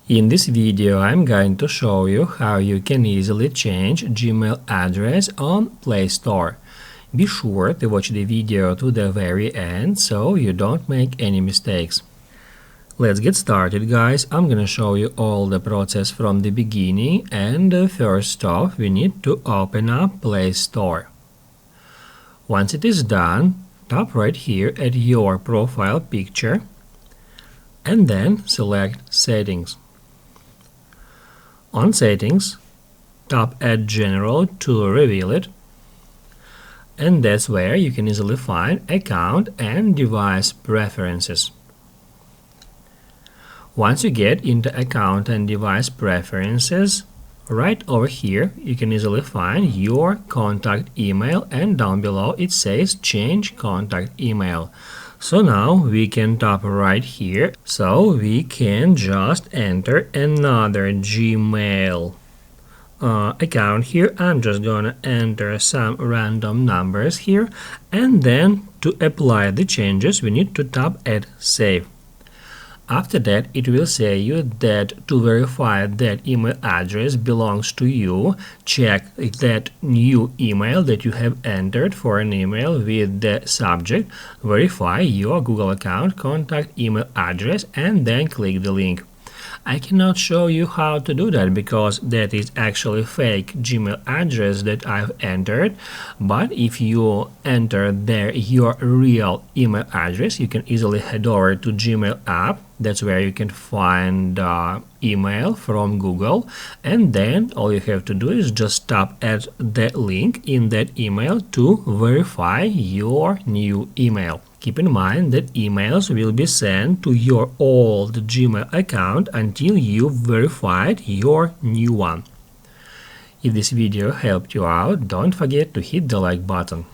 In this video, I'm going to show you how you can easily change Gmail address on Play Store. Be sure to watch the video to the very end so you don't make any mistakes. Let's get started, guys. I'm gonna show you all the process from the beginning, and first off we need to open up Play Store. Once it is done, tap right here at your profile picture and then select Settings. On Settings, tap Add General to reveal it, and that's where you can easily find Account and Device Preferences. Once you get into Account and Device Preferences, right over here you can easily find your contact email, and down below it says Change Contact Email. So now we can tap right here, so we can just enter another Gmail account here. I'm just gonna enter some random numbers here, and then to apply the changes we need to tap Add Save. After that, it will say you that to verify that email address belongs to you, check that new email that you have entered for an email with the subject, verify your Google account contact email address, and then click the link. I cannot show you how to do that because that is actually fake Gmail address that I've entered, but if you enter there your real email address, you can easily head over to Gmail app. That's where you can find email from Google, and then all you have to do is just tap at that link in that email to verify your new email. Keep in mind that emails will be sent to your old Gmail account until you've verified your new one. If this video helped you out, don't forget to hit the like button.